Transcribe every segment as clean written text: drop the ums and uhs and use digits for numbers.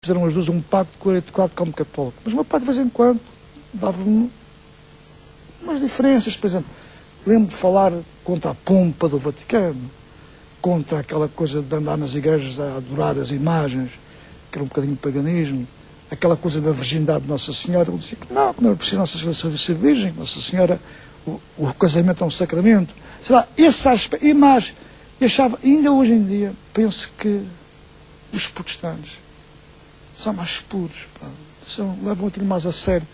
fizeram as duas um pacto de 44 como católico. Mas o meu pai, de vez em quando, dava-me umas diferenças. Por exemplo, lembro de falar contra a pompa do Vaticano, contra aquela coisa de andar nas igrejas a adorar as imagens, que era um bocadinho de paganismo, aquela coisa da virgindade de Nossa Senhora. Ele dizia que não era preciso Nossa Senhora ser virgem, Nossa Senhora, o casamento é um sacramento. Será esse aspecto, e mais, eu achava, ainda hoje em dia, penso que os protestantes são mais puros, pá, levam aquilo mais a sério.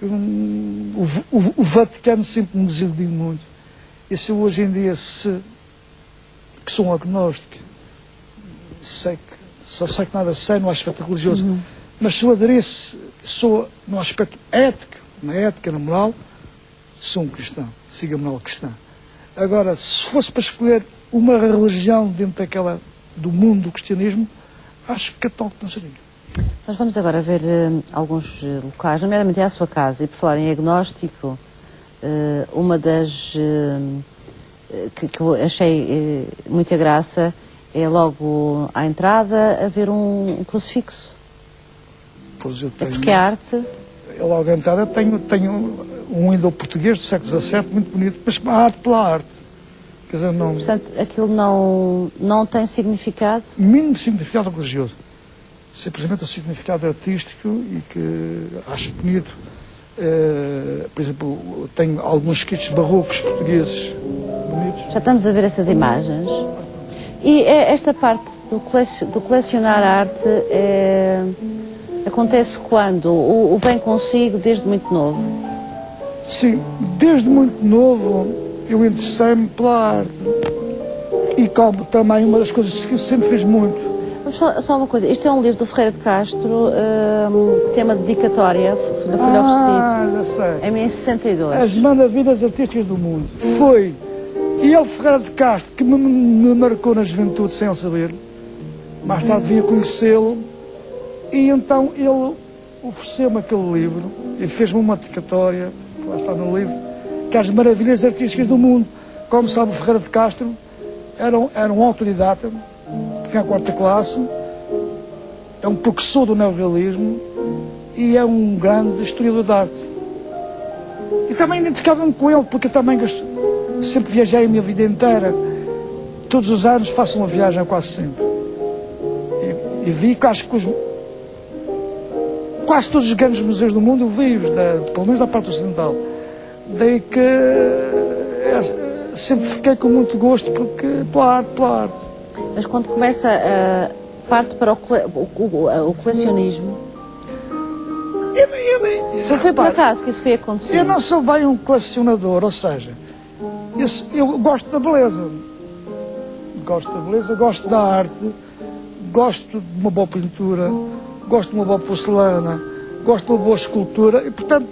O Vaticano sempre me desiludiu muito. E se eu hoje em dia, que sou um agnóstico, só sei que nada sei no aspecto religioso, mas se eu aderisse, sou no aspecto ético, na ética, na moral, sou um cristão, sigo a moral cristã. Agora, se fosse para escolher uma religião dentro do mundo do cristianismo, acho que católico não seria. Nós vamos agora ver alguns locais, nomeadamente à sua casa, e por falar em agnóstico, uma das que eu achei muita graça é logo à entrada haver um crucifixo. Pois eu tenho, é porque a arte... Logo à entrada tenho um indo-português do século XVII, muito bonito, mas a arte pela arte. Quer dizer, não... Portanto, aquilo não tem significado? Mínimo significado religioso. Simplesmente o significado artístico e que acho bonito. Por exemplo, tenho alguns escritos barrocos portugueses bonitos. Já estamos a ver essas imagens. E esta parte do colecionar arte acontece quando? O vem consigo desde muito novo? Sim, desde muito novo eu interessei-me pela arte. E como também uma das coisas que sempre fiz muito. Só uma coisa, isto é um livro do Ferreira de Castro, que tem uma dedicatória, foi oferecido em 1962. As maravilhas artísticas do mundo. Foi ele, Ferreira de Castro, que me marcou na juventude sem ele saber. Mais tarde vim a conhecê-lo e então ele ofereceu-me aquele livro e fez-me uma dedicatória, que lá está no livro, que é as maravilhas artísticas do mundo. Como sabe, o Ferreira de Castro era um autodidata, tinha a 4ª classe, é um professor do neorrealismo e é um grande historiador de arte. E também identificava-me com ele, porque eu também sempre viajei a minha vida inteira. Todos os anos faço uma viagem, quase sempre. E vi que acho que quase todos os grandes museus do mundo eu vi-os, pelo menos da parte ocidental. Daí que sempre fiquei com muito gosto, porque pela arte. Mas quando começa a parte para o colecionismo, foi por acaso que isso foi acontecer? Eu não sou bem um colecionador, ou seja, eu gosto da beleza. Gosto da arte, gosto de uma boa pintura, gosto de uma boa porcelana, gosto de uma boa escultura e, portanto,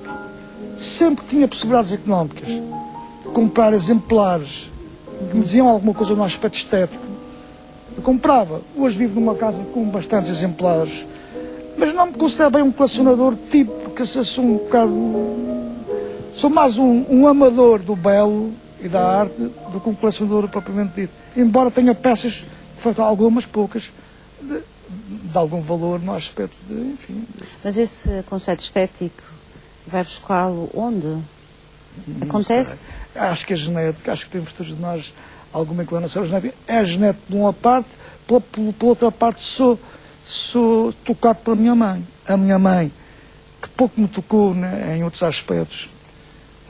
sempre que tinha possibilidades económicas de comprar exemplares que me diziam alguma coisa no aspecto estético, eu comprava. Hoje vivo numa casa com bastantes exemplares, mas não me considero bem um colecionador tipo, porque sou um bocado... Sou mais um amador do belo e da arte do que um colecionador propriamente dito. Embora tenha peças, de facto, algumas poucas, de algum valor no aspecto de, enfim... Mas esse conceito estético vai buscá-lo onde? Acontece? Acho que é genética, acho que temos todos de nós alguma inclinação genética. É genético de uma parte, pela outra parte sou tocado pela minha mãe. A minha mãe, que pouco me tocou, né, em outros aspectos.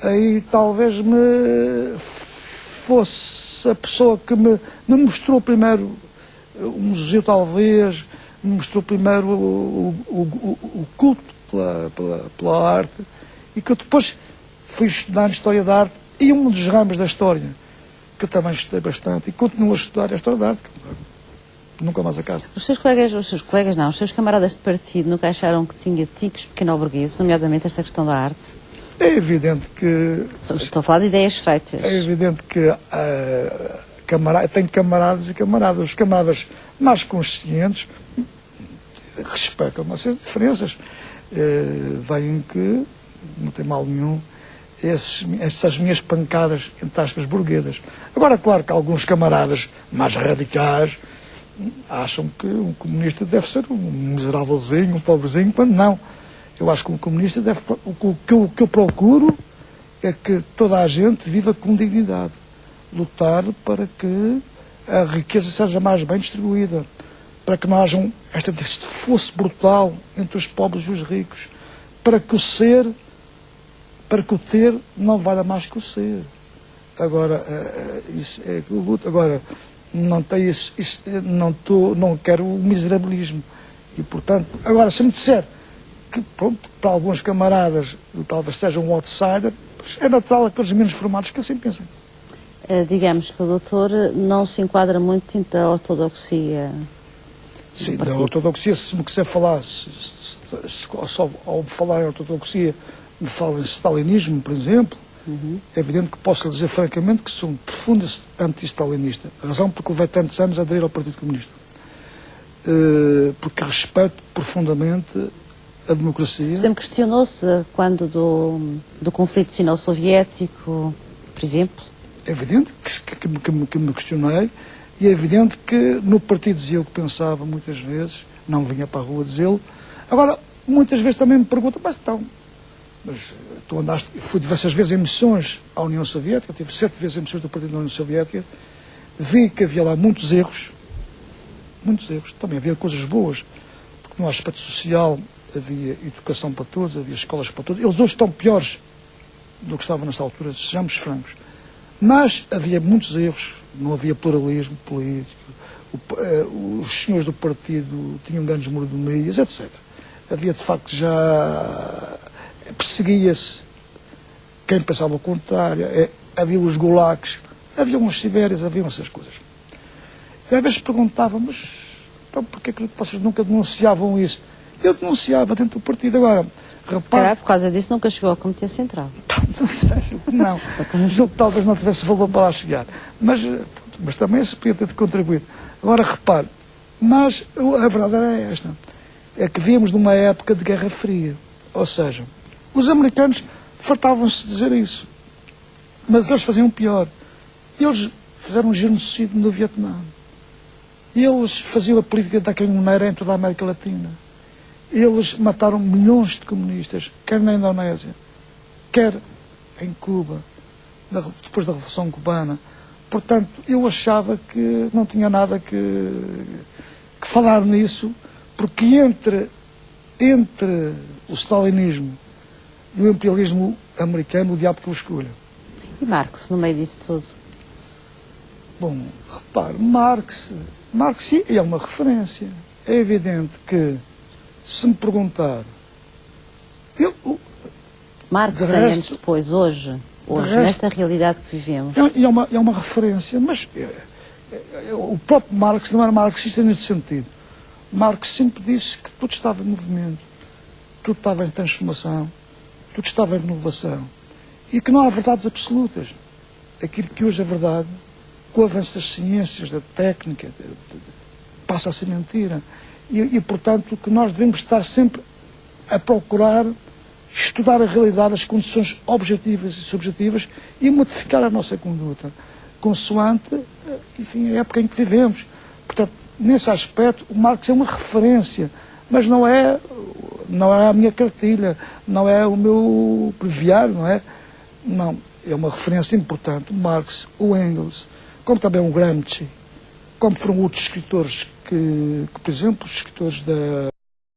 Aí talvez me fosse a pessoa que me mostrou primeiro o museu, talvez, me mostrou primeiro o culto pela arte, e que eu depois fui estudando História da Arte, e um dos ramos da História, que eu também estudei bastante, e continuo a estudar a História da Arte, que nunca mais acabo. Os seus camaradas de partido nunca acharam que tinha tiques pequeno-burgueses, nomeadamente esta questão da arte? É evidente que... Estou a falar de ideias feitas. É evidente que tenho camaradas e camaradas. Os camaradas mais conscientes respeitam essas diferenças. Veem que não tem mal nenhum essas minhas pancadas, entre aspas, burguesas. Agora, claro que alguns camaradas mais radicais acham que um comunista deve ser um miserávelzinho, um pobrezinho, quando não. Eu acho que um comunista deve... O que eu procuro é que toda a gente viva com dignidade. Lutar para que a riqueza seja mais bem distribuída, para que não haja este fosso brutal entre os pobres e os ricos, para que o ter não valha mais que o ser. Agora, isso é que eu luto. Agora, não tem isso, não quero o miserabilismo. E, portanto, agora, se me disser que, pronto, para alguns camaradas talvez seja um outsider, é natural aqueles menos formados que assim pensem. Digamos que o doutor não se enquadra muito dentro da ortodoxia. Sim, da ortodoxia, se me quiser falar, só ao falar em ortodoxia, me fala em stalinismo, por exemplo, é evidente que posso lhe dizer francamente que sou um profundo anti-stalinista. A razão porque levei tantos anos a aderir ao Partido Comunista. Porque respeito profundamente a democracia. Por exemplo, questionou-se quando do conflito sino-soviético, por exemplo? É evidente que me questionei, e é evidente que no partido dizia o que pensava muitas vezes, não vinha para a rua dizê-lo. Agora, muitas vezes também me perguntam, mas tu andaste, fui diversas vezes em missões à União Soviética, tive 7 vezes em missões do Partido da União Soviética, vi que havia lá muitos erros, também havia coisas boas, porque no aspecto social havia educação para todos, havia escolas para todos. Eles hoje estão piores do que estavam nessa altura, sejamos francos. Mas havia muitos erros, não havia pluralismo político, os senhores do partido tinham grandes mordomias, etc. Havia, de facto, já... perseguia-se quem pensava o contrário, havia os gulags, havia umas Sibérias, havia essas coisas. E às vezes perguntava, mas então porquê que vocês nunca denunciavam isso? Eu denunciava dentro do partido. Agora, repare... Se calhar por causa disso nunca chegou ao Comitê Central. Não sei, não. Talvez não tivesse valor para lá chegar. Mas também se podia ter contribuído. Agora, repare, mas a verdade era esta. É que víamos numa época de Guerra Fria. Ou seja, os americanos fartavam-se de dizer isso. Mas eles faziam pior. Eles fizeram um genocídio no Vietnã. Eles faziam a política daquela maneira em toda a América Latina. Eles mataram milhões de comunistas, quer na Indonésia, quer em Cuba, depois da Revolução Cubana. Portanto, eu achava que não tinha nada que falar nisso, porque entre o stalinismo e o imperialismo americano, o diabo que o escolha. E Marx, no meio disso tudo? Bom, repare, Marx é uma referência. É evidente que, se me perguntar... Marx, 100 anos depois, hoje nesta realidade que vivemos... É uma referência, mas o próprio Marx não era marxista nesse sentido. Marx sempre disse que tudo estava em movimento, tudo estava em transformação, tudo estava em renovação, e que não há verdades absolutas. Aquilo que hoje é verdade, com o avanço das ciências, da técnica, passa a ser mentira. E, portanto, que nós devemos estar sempre a procurar estudar a realidade, as condições objetivas e subjetivas e modificar a nossa conduta, consoante, enfim, a época em que vivemos. Portanto, nesse aspecto, o Marx é uma referência, mas não é a minha cartilha, não é o meu breviário, não é? Não, é uma referência importante. O Marx, o Engels, como também o Gramsci, como foram outros escritores que, por exemplo, os escritores